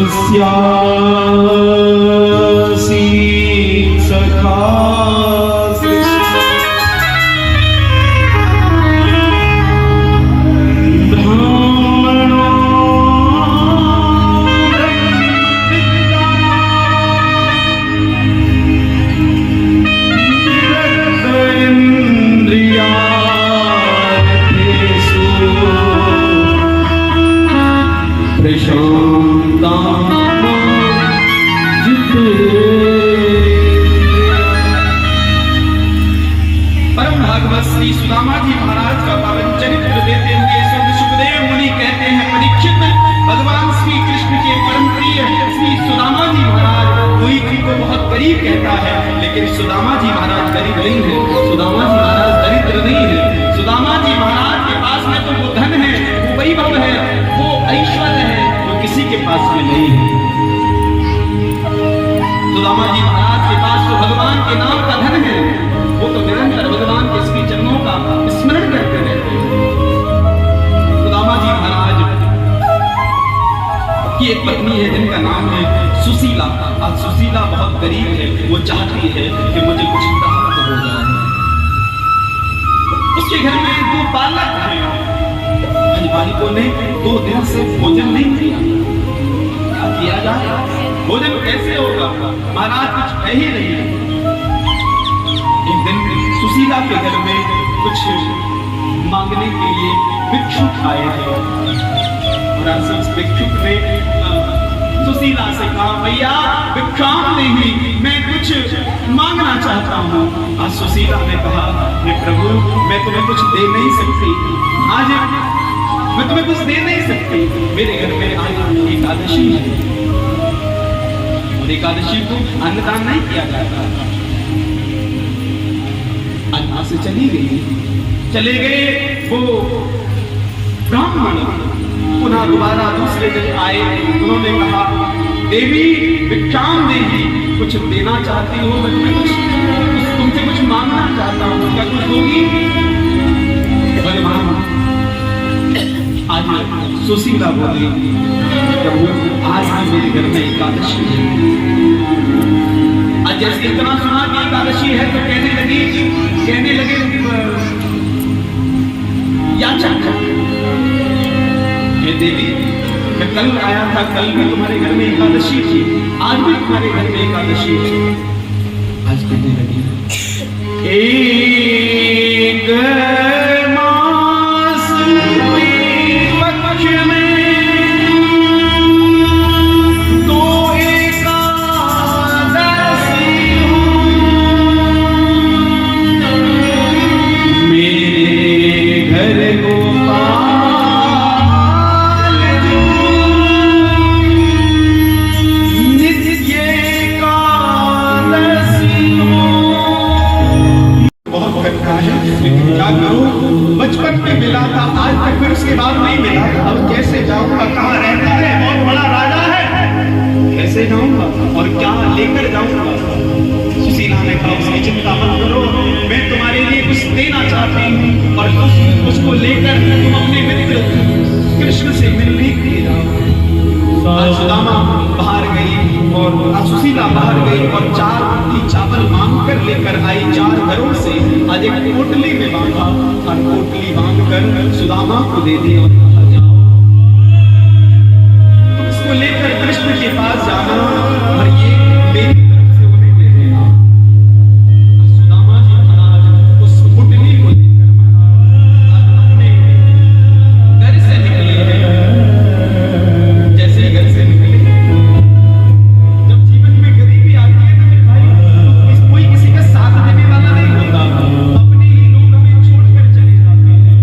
तस्यासि सखा ब्राह्मणो इंद्रियार्थेषु प्रशान्तात्मा परम भागवत श्री सुदामा जी महाराज का पावन चरित्र देते हुए संत सुखदेव मुनि कहते हैं, परीक्षित, भगवान श्री कृष्ण के परम प्रिय श्री सुदामा जी महाराज कोई जी को बहुत गरीब कहता है, लेकिन सुदामा जी महाराज गरीब नहीं है, सुदामा जी महाराज दरिद्र नहीं है। सुदामा जी महाराज के पास में तो वो धन है, वो वैभव है, वो ऐश्वर्य है, वो किसी के पास में नहीं है। सुदामा जी महाराज के पास तो भगवान के नाम का धन है, वो तो निरंतर भगवान के श्री चरणों का स्मरण करते रहते हैं। सुदामा जी महाराज की एक पत्नी है जिनका नाम है सुशीला। आज सुशीला बहुत गरीब है, वो चाहती है कि मुझे कुछ प्राप्त हो जाए। उसके घर में 2 बालक हैं। आज बालकों ने 2 दिन से भोजन नहीं किया। क्या किया जाए? भोजन कैसे होगा? महाराज कुछ है ही नहीं। एक दिन सुशीला के घर में कुछ मांगने के लिए भिक्षुक आए हैं और आज उस भिक्षुक ने सुशीला से कहा, भैया भिक्षाम नहीं, मैं कुछ मांगना चाहता हूँ। आज सुशीला ने कहा, प्रभु मैं तुम्हें कुछ दे नहीं सकती, आज मैं तुम्हें कुछ दे नहीं सकती, मेरे घर में आज एकादशी है और एकादशी को अन्नदान नहीं किया जाता। अन्ना से चले गए वो ब्राह्मण। पुनः दोबारा दूसरे दिन आए, उन्होंने कहा, देवी भिक्षाम देवी, कुछ देना चाहती हो, मैं तुमसे कुछ मांगना चाहता हूँ, क्या कुछ दोगी? भगवान आज सुशीला बोली, प्रभु आज भी मेरे घर में एकादशी है। आज जैसे इतना सुना कि एकादशी है तो कहने लगे याचक, हे देवी मैं कल आया था, कल भी तुम्हारे घर में एकादशी थी, आज भी तुम्हारे घर में एकादशी है। आज कहने लगी, एक मास पक्ष में 2 एकादशी मेरे घर गोपाल नित्य एकादशी। बहुत घटना है, क्या करूं? बचपन में मिला था, आज तक फिर उसके बाद नहीं मिला। अब कैसे जाऊंगा? कहाँ रहता है? बहुत बड़ा राजा है, कैसे जाऊंगा और क्या लेकर जाऊंगा? सुशीला ने कहा, उसकी चिंता मत करो, मैं तुम्हारे लिए कुछ देना चाहती हूँ और उसको लेकर तुम अपने मित्र कृष्ण से मिलने के लिए जाओ। आज सुदामा बाहर गई और सुशीला बाहर गई और 4 रोटी चावल मांग कर लेकर आई 4 घरों से। आज एक पोटली में बांधा और पोटली बांध कर सुदामा को दे दी और जाओ उसको लेकर कृष्ण के पास जाना और ये मेरी तरफ से उन्हें दे देना। सुदामा जी महाराज उस पोटली को लेकर अपने घर से निकले हैं। जैसे घर से निकले, जब जीवन में गरीबी आती है ना भाई, कोई किसी का साथ देने वाला नहीं होता, अपने ही लोग हमें छोड़कर चले जाते हैं।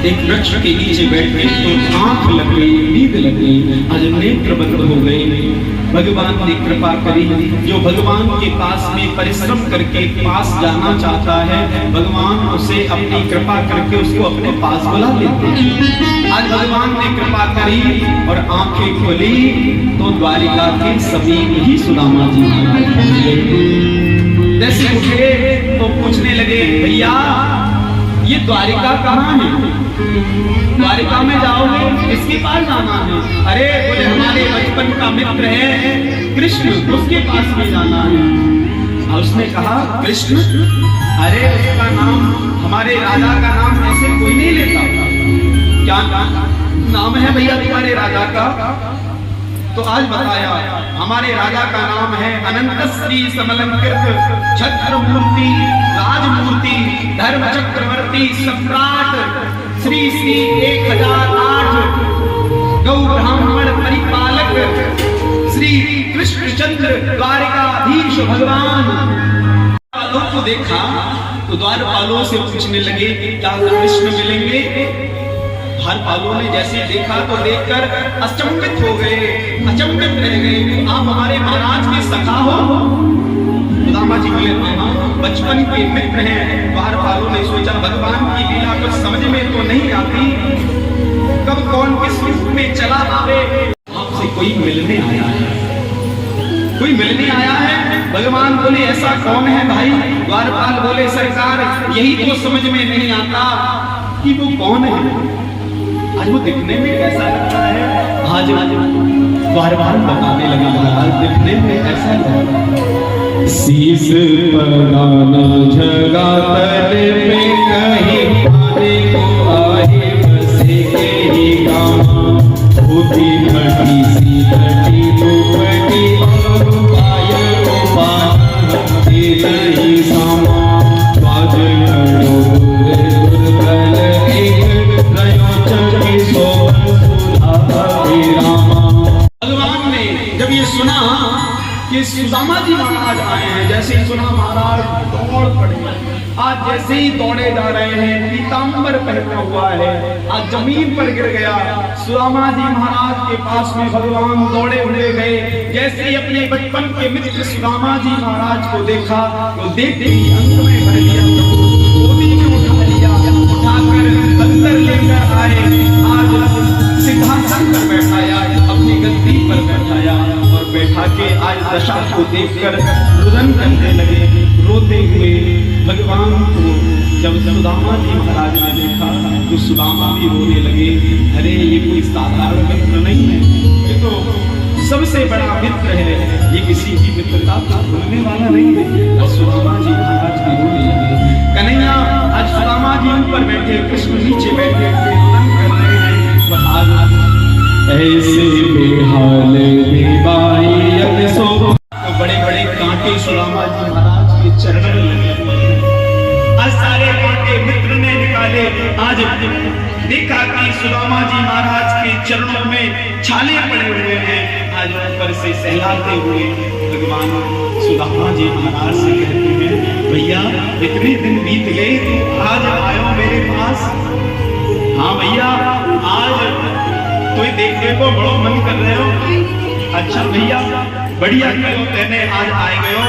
एक वृक्ष के नीचे बैठ गए तो आंख लग गई, नींद लग गई, आज नेत्र बंद हो गए। भगवान ने कृपा करी। जो भगवान के पास में परिश्रम करके पास जाना चाहता है, भगवान उसे अपनी कृपा करके उसको अपने पास बुला लेते हैं। आज भगवान ने कृपा करी और आंखें खोली तो द्वारिका के समीप ही सुदामा जी जैसे उठे तो पूछने लगे, भैया ये द्वारिका कहाँ है? द्वारिका में जाओगे, किसके पास जाना है? अरे बोले हमारे बचपन का मित्र है कृष्ण, उसके पास भी जाना है। और उसने कहा कृष्ण? अरे उसका नाम, हमारे राजा का नाम ऐसे कोई नहीं लेता। क्या नाम है भैया तुम्हारे राजा का? तो आज बताया, हमारे राजा का नाम है अनंत श्री समलंकृत छत्र मूर्ति राजमूर्ति धर्म चक्रवर्ती सम्राट श्री श्री 1008 गौ ब्राह्मण परिपालक श्री कृष्णचंद्र द्वारिकाधीश भगवान। द्वारपालों को देखा तो द्वारपालों से पूछने लगे, क्या कृष्ण मिलेंगे? द्वारपालों ने जैसे देखा तो देखकर अचंभित हो गए, अचंभित रह गए। आप हमारे महाराज के सखा हो? सुदामा जी बोले, हाँ बचपन के मित्र हैं। द्वारपालों ने सोचा भगवान की लीला कुछ समझ में तो नहीं आती, कब कौन किस रूप में चला आवे। आपसे कोई मिलने आया है, कोई मिलने आया है। भगवान बोले, ऐसा कौन है भाई? द्वारपाल बोले, सरकार यही तो समझ में नहीं आता कि वो कौन है। आज वो दिखने में कैसा लगता है? आज द्वारपाल बताने लगे, महाराज दिखने में कैसा लगता है? शीस पगाना जगा तले पे कहीं आने को आए बसे के ही गामा होती खटी सी खटी दुपटी और पाय को पाते नहीं सामा बाज खड़ो दुर्बल एक रयोचन की सोबत सुधा रामा। भगवान ने जब ये सुना कि सुदामा जी महाराज आए हैं, जैसे ही सुना महाराज दौड़ पड़े। आज जैसे ही दौड़े जा रहे हैं, पीतांबर पहना हुआ है, आज जमीन पर गिर गया। सुदामा जी महाराज के पास में भगवान दौड़े हुए गए। जैसे ही अपने बचपन के मित्र सुदामा जी महाराज को देखा तो देखते ही अंग में भर लिया, गोदी में उठा लिया, उठाकर अंदर लेकर आए। आज सिंहासन पर बैठाया, अपनी गद्दी पर बैठाया और बैठा के आज दशा को देखकर रुदन करने लगे, रोते हुए भगवान को। जब सुदामा जी महाराज ने देखा तो सुदामा भी रोने लगे। अरे ये कोई साधारण मित्र नहीं है, ये तो सबसे बड़ा मित्र है, ये किसी की मित्रता को भूलने वाला नहीं है। और सुदामा जी महाराज भी रोने लगे। कन्हैया आज सुदामा जी ऊपर बैठे, कृष्ण नीचे बैठे, रुदन कर रहे हैं। ऐसे बेहाल बेबाई सो तो बड़े बड़े कांटे सुदामा जी महाराज के चरणों में लगे। आज सारे कांटे मित्र ने निकाले। आज देखा कि सुदामा जी महाराज के चरणों में छाले पड़े हुए हैं। आज ऊपर से सहलाते हुए भगवान सुदामा जी महाराज से कहते हैं, भैया इतने दिन बीत गए, आज आयो मेरे पास? हाँ भैया, आज तो देखने को बड़ो मन कर रहे हो। अच्छा भैया, बढ़िया करो, तेने आज आए गयो।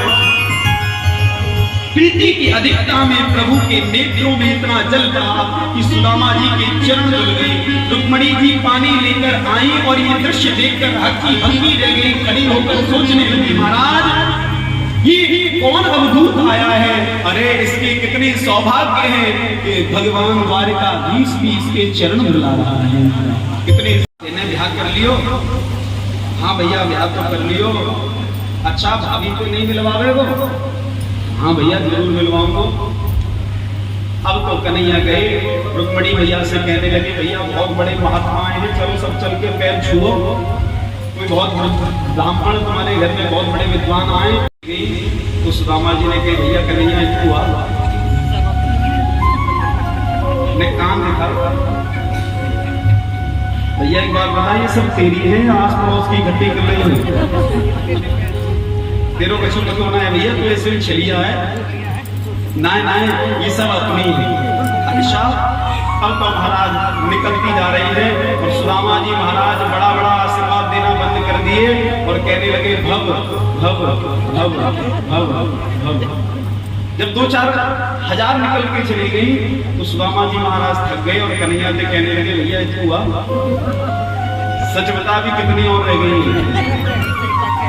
प्रीति की अधिकता में प्रभु के नेत्रों में इतना जल पड़ा कि सुदामा जी के चरण जल गए। रुक्मणी जी पानी लेकर आई और ये दृश्य देखकर हक्की भंगी रह गई। खड़ी होकर सोचने लगी, महाराज ये कौन अवधूत आया है? अरे इसके कितने सौभाग्य हैं कि भगवान द्वारिकाधीश भी इसके चरण बुला रहा है। कितने ब्याह कर लियो? हाँ भैया ब्याह तो कर लियो। अच्छा भाभी को नहीं मिलवावे वो? हाँ भैया जरूर मिलवाऊंगा। अब तो कन्हैया गए, रुक्मणी भैया से कहने लगे, भैया बहुत बड़े महात्मा आए हैं, चलो सब चल के पैर छुओ। कोई बहुत ब्राह्मण तुम्हारे घर में बहुत बड़े विद्वान आए। तो सुदामा जी ने कहा, भैया कन्हैया इनको आ ने कान दिखा। भैया एक बात बता, ये सब तेरी है, आस पड़ोस की इकट्ठी कर रही है? तेरो कछु पता होना है भैया, तो ऐसे छलिया है ना, ये सब अपनी है। अच्छा अब तो महाराज निकलती जा रही है और सुदामा जी महाराज बड़ा बड़ा आशीर्वाद देना बंद कर दिए और कहने लगे भव भव भव भव भव। जब 2-4 हजार निकल के चली गई तो सुदामा जी महाराज थक गए और कन्हैया से कहने लगे भैया ये हुआ, सच बता भी कितनी और रह गई।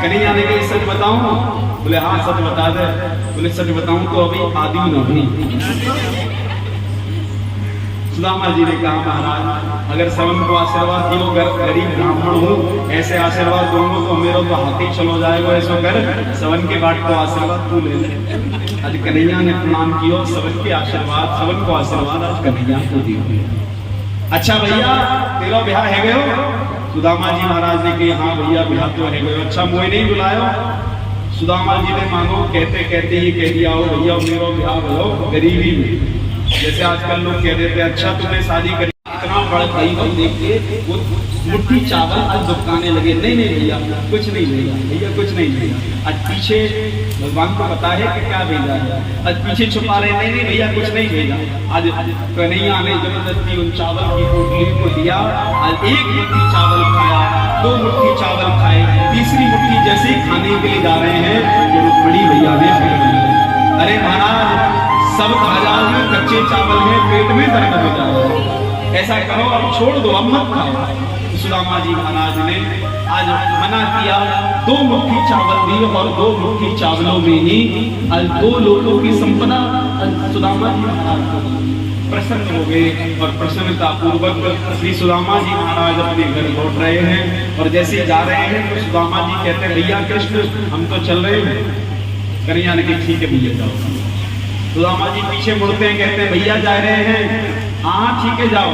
कन्हैया ने कहा सच बताऊं? बोले हाँ सच बता दे। बोले सच बताऊं तो अभी आदि न हुई। सुदामा जी ने कहा महाराज अगर सवन को आशीर्वाद दियो, गरीब ब्राह्मण हो, ऐसे आशीर्वाद दूंगा तो मेरा तो हाथी चलो जाएगा। ऐसा कर सवन के बाट को आशीर्वाद तू ले ले। आज कन्हैया ने प्रणाम किया, सवन के आशीर्वाद, सवन को आशीर्वाद आज कन्हैया को दियो। अच्छा भैया तेरा ब्याह है गयो? सुदामा जी महाराज ने कहा हाँ भैया ब्याह तो है गयो। अच्छा मुझे नहीं बुलायो? सुदामा जी ने मानो कहते कहते ही कह दिया हो भैया मेरा ब्याह हो गरीबी में। जैसे आजकल लोग कह देते हैं अच्छा तुमने शादी करी, इतना बड़ा भाई को देख के वो मुट्ठी चावल आज दुकाने लगे। नहीं नहीं भैया कुछ नहीं भैया, भैया कुछ नहीं भैया। आज पीछे भगवान को पता है कि क्या भेजा है, आज पीछे छुपा रहे। नहीं नहीं भैया कुछ नहीं भेजा। आज कन्हैया ने जबरदस्ती उन चावल की पोटली को दिया। आज 1 मुट्ठी चावल खाया, 2 मुट्ठी चावल खाए, तीसरी मुट्ठी जैसे ही खाने के लिए जा रहे हैं तो रुक्मिणी भैया ने अरे महाराज सब खा जाओगे, कच्चे चावल में पेट में दर्द हो जाएगा, ऐसा करो अब छोड़ दो, अब मत खाओ। सुदामा जी महाराज ने आज मना किया, 2 मुट्ठी चावल दिए और 2 मुट्ठी चावलों में ही आज 2 लोगों की संपदा। सुदामा जी महाराज प्रसन्न हो गए और प्रसन्नता पूर्वक श्री सुदामा जी महाराज अपने घर लौट रहे हैं। और जैसे जा रहे हैं तो सुदामा जी कहते हैं भैया कृष्ण हम तो चल रहे हैं। कन्हैया ने कहा ठीक है भैया जाओ। सुदामा जी पीछे मुड़ते हैं, कहते हैं भैया जा रहे हैं? हाँ ठीक है जाओ।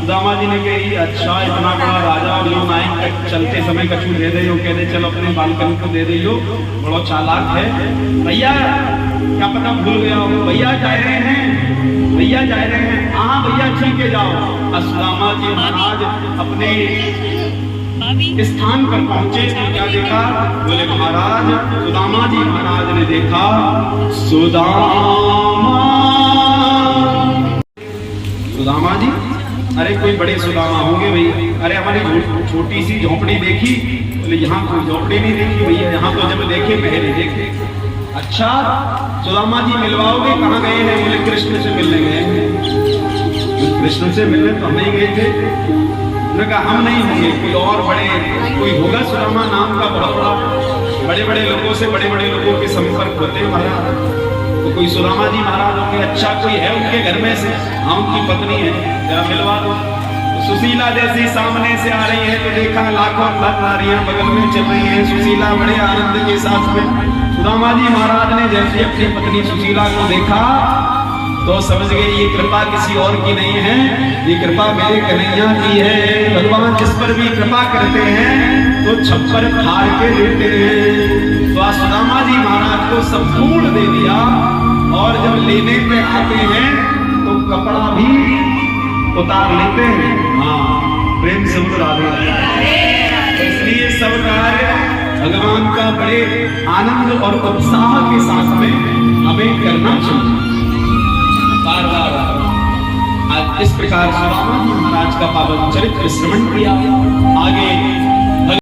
सुदामा जी ने कही अच्छा इतना बड़ा राजा और यूं आए चलते समय कछु दे दे, कहते चल अपने बालकनी को दे दो, बड़ा चालाक है। भैया क्या पता भूल गया हो, भैया जा रहे हैं, भैया जा रहे हैं। हाँ भैया ठीक है जाओ। सुदामा जी महाराज अपने स्थान पर पहुंचे तो क्या देखा? बोले महाराज सुदामा जी महाराज ने देखा सुदामा जी, अरे कोई बड़े सुदामा होंगे भैया। अरे हमारी छोटी सी झोपड़ी देखी? बोले यहाँ कोई झोपड़ी नहीं देखी भैया, यहाँ तो जब देखे पहले देखे। अच्छा सुदामा जी मिलवाओगे? कहाँ गए हैं? बोले कृष्ण से मिलने गए हैं। कृष्ण से मिलने तो हमें गए थे। कहा हम नहीं होंगे, कोई और बड़े कोई होगा सुदामा नाम का, बहुत बड़े बड़े लोगों से बड़े बड़े लोगों के संपर्क होते हैं महाराज, तो कोई सुदामा जी महाराज होंगे। अच्छा कोई है उनके घर में से? हाँ उनकी पत्नी है, जरा मिलवा दो। सुशीला जैसी सामने से आ रही है तो देखा लाखों नारियां बगल में चल रही हैं। सुशीला बड़े आनंद के साथ में। सुदामा जी महाराज ने जैसे अपनी पत्नी सुशीला को देखा तो समझ गए ये कृपा किसी और की नहीं है, ये कृपा मेरे कन्हैया की है। भगवान जिस पर भी कृपा करते हैं तो छप्पर फाड़ के देते हैं। तो सुदामा जी महाराज को संपूर्ण दे दिया और जब लेने पे आते हैं तो कपड़ा भी उतार लेते हैं। हाँ प्रेम से उतार देते हैं। इसलिए सब कार्य भगवान का बड़े आनंद और उत्साह के साथ में हमें करना चाहिए। बार बार आज इस प्रकार सुदामा जी महाराज का पावन चरित्र श्रवण किया। आगे